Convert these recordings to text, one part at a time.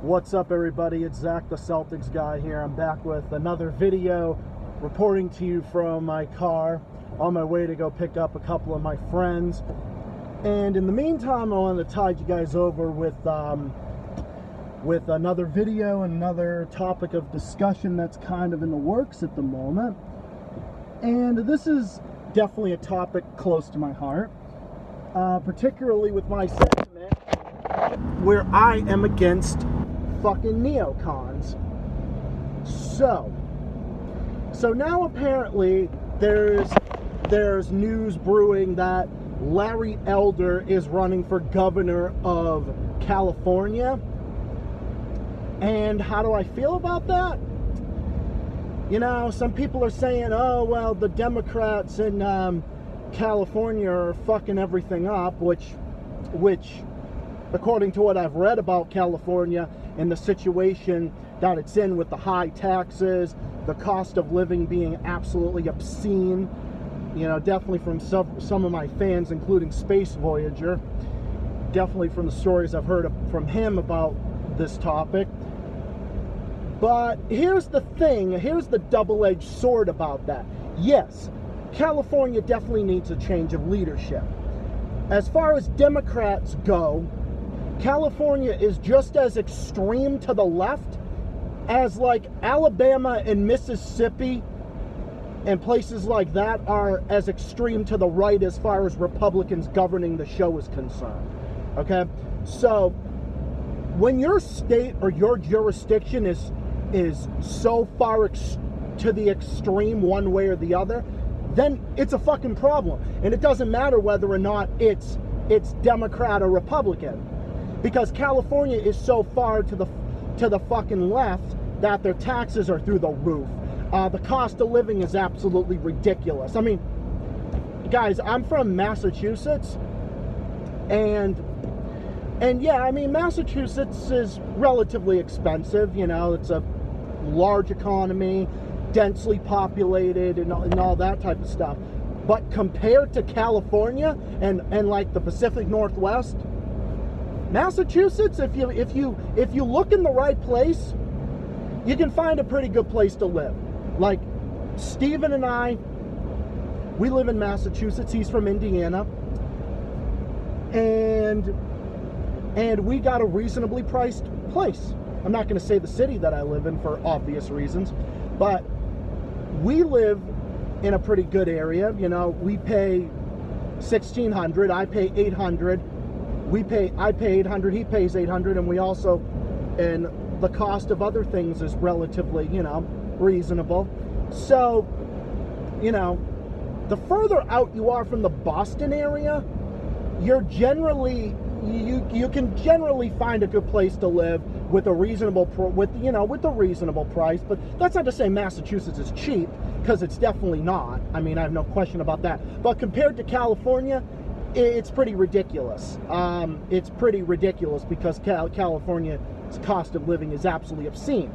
What's up, everybody? It's Zach, the Celtics guy here. I'm back with another video reporting to you from my car on my way to go pick up a couple of my friends. And in the meantime, I wanted to tide you guys over with another video and another topic of discussion that's kind of in the works at the moment. And this is definitely a topic close to my heart, particularly with my sentiment where I am against fucking neocons. So now apparently there's news brewing that Larry Elder is running for governor of California. And how do I feel about that? You know, some people are saying, oh, well, the Democrats in California are fucking everything up, which according to what I've read about California and the situation that it's in with the high taxes, the cost of living being absolutely obscene, you know, definitely from some of my fans, including Space Voyager, definitely from the stories I've heard from him about this topic. But here's the thing, here's the double-edged sword about that. Yes, California definitely needs a change of leadership. As far as Democrats go, California is just as extreme to the left as like Alabama and Mississippi and places like that are as extreme to the right as far as Republicans governing the show is concerned. Okay? So when your state or your jurisdiction is so far to the extreme one way or the other, then it's a fucking problem. And it doesn't matter whether or not it's Democrat or Republican, because California is so far to the fucking left that their taxes are through the roof. The cost of living is absolutely ridiculous. I mean, guys, I'm from Massachusetts, and yeah, I mean, Massachusetts is relatively expensive. You know, it's a large economy, densely populated, and all that type of stuff. But compared to California and like the Pacific Northwest, Massachusetts, if you look in the right place, you can find a pretty good place to live. Like Steven and I, we live in Massachusetts. He's from Indiana, and we got a reasonably priced place. I'm not going to say the city that I live in for obvious reasons, but we live in a pretty good area. You know, we pay $1,600. I pay $800. I pay $800. He pays $800, and the cost of other things is relatively, you know, reasonable. So, you know, the further out you are from the Boston area, you can generally find a good place to live with a reasonable price. But that's not to say Massachusetts is cheap, because it's definitely not. I mean, I have no question about that. But compared to California, it's pretty ridiculous. It's pretty ridiculous because California's cost of living is absolutely obscene.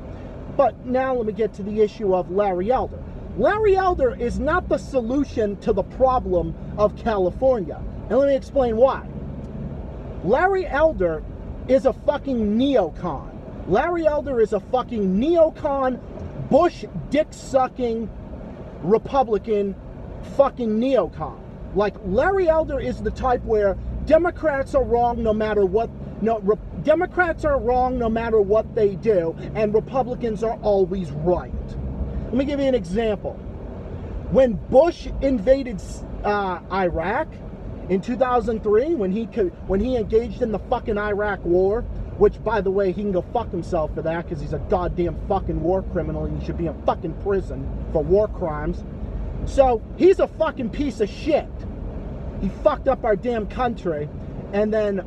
But now let me get to the issue of Larry Elder. Larry Elder is not the solution to the problem of California. And let me explain why. Larry Elder is a fucking neocon. Larry Elder is a fucking neocon, Bush dick-sucking Republican fucking neocon. Like, Larry Elder is the type where Democrats are wrong no matter what. Democrats are wrong no matter what they do, and Republicans are always right. Let me give you an example. When Bush invaded Iraq in 2003, when he engaged in the fucking Iraq war, which, by the way, he can go fuck himself for that because he's a goddamn fucking war criminal and he should be in fucking prison for war crimes. So he's a fucking piece of shit. He fucked up our damn country, and then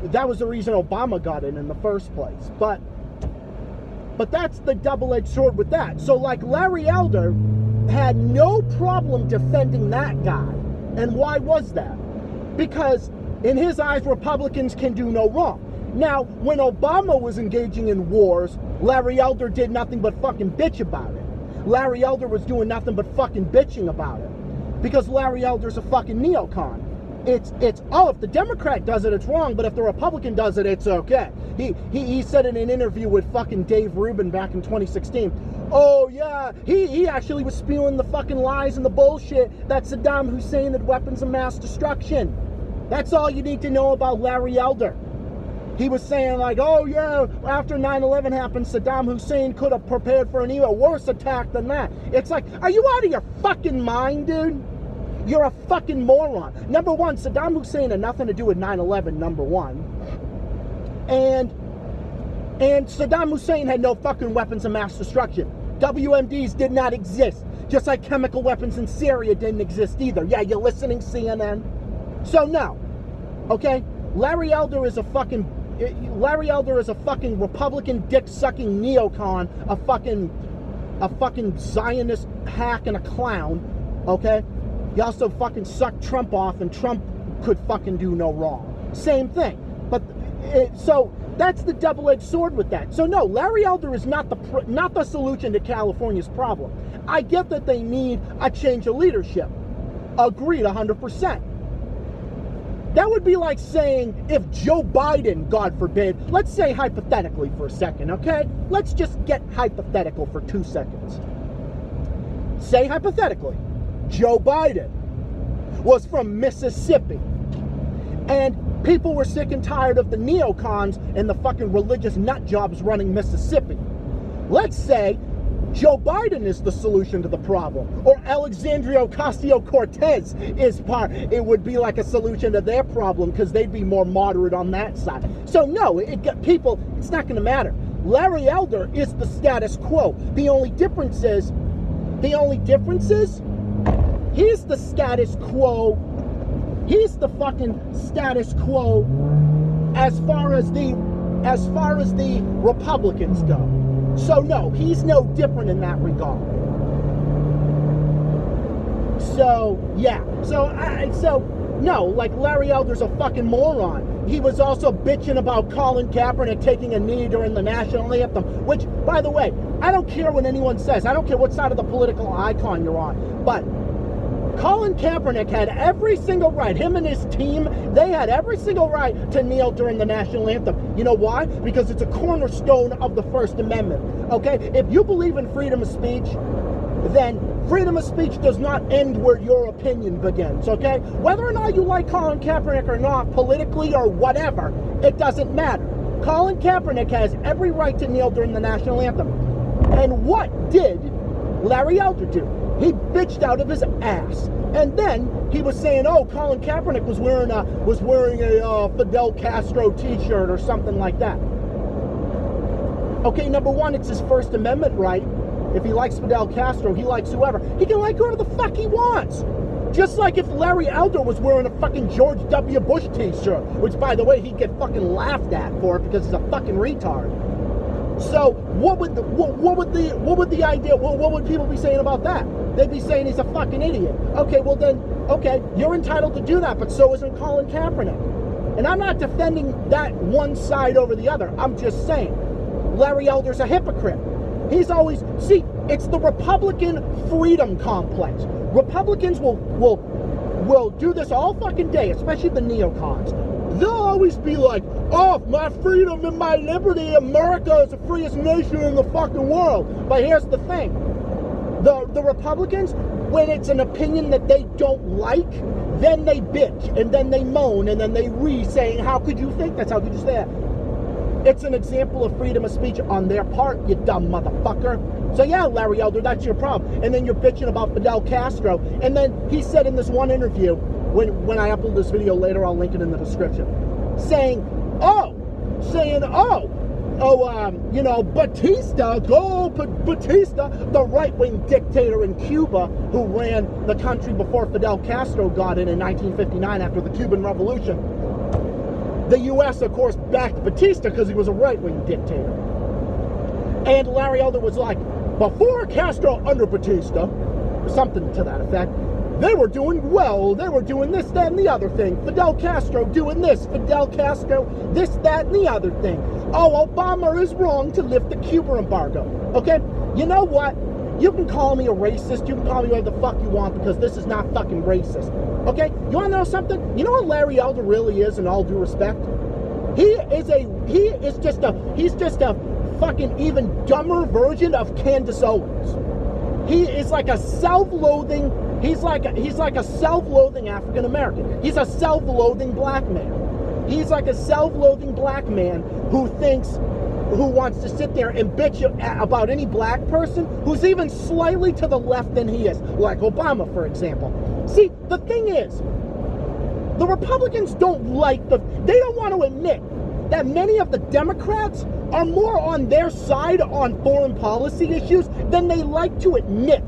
that was the reason Obama got in the first place. But that's the double-edged sword with that. So, like, Larry Elder had no problem defending that guy. And why was that? Because in his eyes, Republicans can do no wrong. Now, when Obama was engaging in wars, Larry Elder did nothing but fucking bitch about it. Larry Elder was doing nothing but fucking bitching about it. Because Larry Elder's a fucking neocon. oh, if the Democrat does it, it's wrong, but if the Republican does it, it's okay. He said in an interview with fucking Dave Rubin back in 2016, oh yeah, he actually was spewing the fucking lies and the bullshit that Saddam Hussein had weapons of mass destruction. That's all you need to know about Larry Elder. He was saying like, oh yeah, after 9/11 happened, Saddam Hussein could have prepared for an even worse attack than that. It's like, are you out of your fucking mind, dude? You're a fucking moron. Number one, Saddam Hussein had nothing to do with 9/11, number one. And Saddam Hussein had no fucking weapons of mass destruction. WMDs did not exist. Just like chemical weapons in Syria didn't exist either. Yeah, you're listening, CNN? So no. Okay? Larry Elder is a fucking Republican dick-sucking neocon, a fucking Zionist hack and a clown. Okay? He also fucking sucked Trump off, and Trump could fucking do no wrong. Same thing. But so that's the double-edged sword with that. So no, Larry Elder is not the solution to California's problem. I get that they need a change of leadership. Agreed, 100%. That would be like saying if Joe Biden, God forbid, let's say hypothetically for a second, okay? Let's just get hypothetical for 2 seconds. Say hypothetically, Joe Biden was from Mississippi, and people were sick and tired of the neocons and the fucking religious nut jobs running Mississippi. Let's say Joe Biden is the solution to the problem, or Alexandria Ocasio-Cortez is part. It would be like a solution to their problem because they'd be more moderate on that side. So no, it's not going to matter. Larry Elder is the status quo. The only difference is he's the status quo. He's the fucking status quo as far as the Republicans go. So no, he's no different in that regard. So yeah, so no, like Larry Elder's a fucking moron. He was also bitching about Colin Kaepernick taking a knee during the national anthem, which, by the way, I don't care what anyone says. I don't care what side of the political icon you're on, but Colin Kaepernick had every single right. Him and his team, they had every single right to kneel during the national anthem. You know why? Because it's a cornerstone of the First Amendment. Okay? If you believe in freedom of speech, then freedom of speech does not end where your opinion begins. Okay? Whether or not you like Colin Kaepernick or not, politically or whatever, it doesn't matter. Colin Kaepernick has every right to kneel during the national anthem. And what did Larry Elder do? He bitched out of his ass, and then he was saying, "Oh, Colin Kaepernick was wearing a Fidel Castro T-shirt or something like that." Okay, number one, it's his First Amendment right. If he likes Fidel Castro, he likes whoever. He can like whoever the fuck he wants. Just like if Larry Elder was wearing a fucking George W. Bush T-shirt, which, by the way, he'd get fucking laughed at for it because he's a fucking retard. So what would people be saying about that? They'd be saying he's a fucking idiot. Okay, well then, okay, you're entitled to do that, but so isn't Colin Kaepernick. And I'm not defending that one side over the other. I'm just saying, Larry Elder's a hypocrite. He's always, it's the Republican freedom complex. Republicans will do this all fucking day, especially the neocons. They'll always be like, oh, my freedom and my liberty, America is the freest nation in the fucking world. But here's the thing. The Republicans, when it's an opinion that they don't like, then they bitch, and then they moan, and then they saying, how could you think that's, how could you say that? It's an example of freedom of speech on their part, you dumb motherfucker. So yeah, Larry Elder, that's your problem. And then you're bitching about Fidel Castro. And then he said in this one interview, when I upload this video later, I'll link it in the description, saying, Batista, Batista, the right-wing dictator in Cuba who ran the country before Fidel Castro got in 1959 after the Cuban Revolution. The U.S., of course, backed Batista because he was a right-wing dictator. And Larry Elder was like, before Castro, under Batista, something to that effect, they were doing well, they were doing this, that, and the other thing. Fidel Castro doing this, Fidel Castro, this, that, and the other thing. Oh, Obama is wrong to lift the Cuba embargo. Okay, you know what? You can call me a racist, you can call me whatever the fuck you want, because this is not fucking racist. Okay? You wanna know something? You know what Larry Elder really is, in all due respect? He's just a fucking even dumber version of Candace Owens. He is like a self-loathing, he's like a self-loathing African American. He's a self-loathing black man. He's like a self-loathing black man who wants to sit there and bitch about any black person who's even slightly to the left than he is, like Obama, for example. See, the thing is, the Republicans they don't want to admit that many of the Democrats are more on their side on foreign policy issues than they like to admit.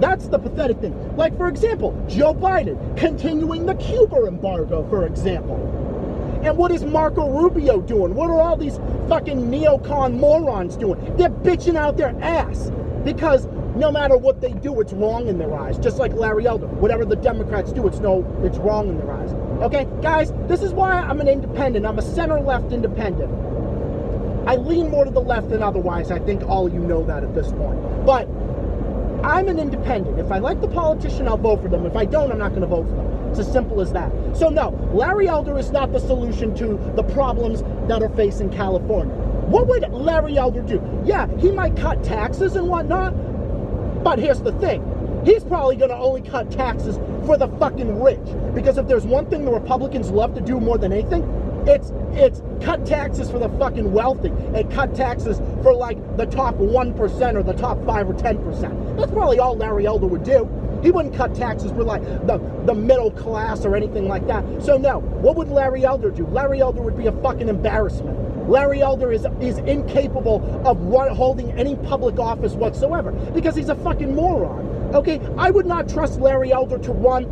That's the pathetic thing. Like, for example, Joe Biden continuing the Cuba embargo, for example. And what is Marco Rubio doing? What are all these fucking neocon morons doing? They're bitching out their ass because no matter what they do, it's wrong in their eyes. Just like Larry Elder. Whatever the Democrats do, it's wrong in their eyes. Okay, guys, this is why I'm an independent. I'm a center-left independent. I lean more to the left than otherwise. I think all of you know that at this point. But I'm an independent. If I like the politician, I'll vote for them. If I don't, I'm not going to vote for them. It's as simple as that. So no, Larry Elder is not the solution to the problems that are facing California. What would Larry Elder do? Yeah, he might cut taxes and whatnot, but here's the thing. He's probably going to only cut taxes for the fucking rich. Because if there's one thing the Republicans love to do more than anything, it's cut taxes for the fucking wealthy and cut taxes for like the top 1% or the top 5 or 10%. That's probably all Larry Elder would do. He wouldn't cut taxes for like the middle class or anything like that. So no, what would Larry Elder do? Larry Elder would be a fucking embarrassment. Larry Elder is incapable of holding any public office whatsoever because he's a fucking moron. Okay, I would not trust Larry Elder to run.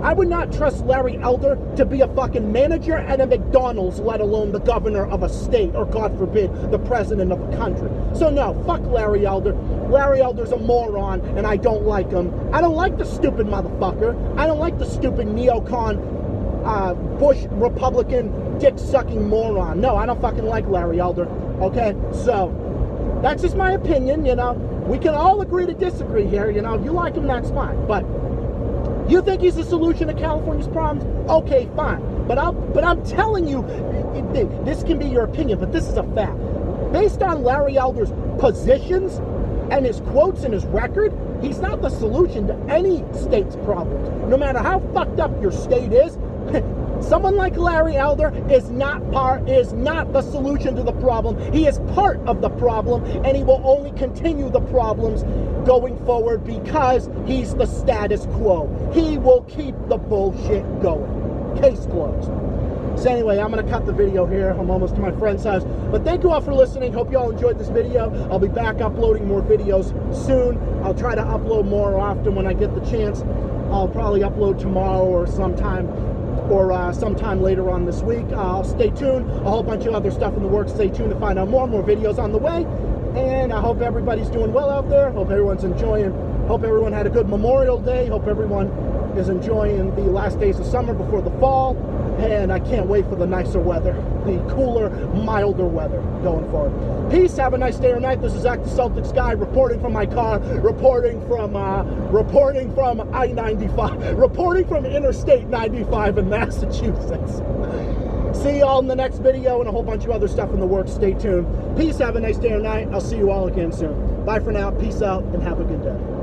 I would not trust Larry Elder to be a fucking manager at a McDonald's, let alone the governor of a state, or God forbid, the president of a country. So no, fuck Larry Elder. Larry Elder's a moron, and I don't like him. I don't like the stupid motherfucker. I don't like the stupid neocon, Bush Republican, dick-sucking moron. No, I don't fucking like Larry Elder. Okay, so that's just my opinion, you know. We can all agree to disagree here, you know. If you like him, that's fine. But you think he's the solution to California's problems? Okay, fine. But I'm telling you, this can be your opinion, but this is a fact. Based on Larry Elder's positions and his quotes and his record, he's not the solution to any state's problems. No matter how fucked up your state is, someone like Larry Elder is not the solution to the problem. He is part of the problem, and he will only continue the problems going forward because he's the status quo. He will keep the bullshit going. Case closed. So anyway, I'm going to cut the video here. I'm almost to my friend's house. But thank you all for listening. Hope you all enjoyed this video. I'll be back uploading more videos soon. I'll try to upload more often when I get the chance. I'll probably upload tomorrow or sometime later on this week. Stay tuned. A whole bunch of other stuff in the works. Stay tuned to find out more videos on the way. And I hope everybody's doing well out there. Hope everyone's enjoying. Hope everyone had a good Memorial Day. Hope everyone is enjoying the last days of summer before the fall. And I can't wait for the nicer weather, the cooler, milder weather going forward. Peace. Have a nice day or night. This is Zach the Celtics guy reporting from my car, reporting from I-95, reporting from Interstate 95 in Massachusetts. See y'all in the next video and a whole bunch of other stuff in the works. Stay tuned. Peace. Have a nice day or night. I'll see you all again soon. Bye for now. Peace out and have a good day.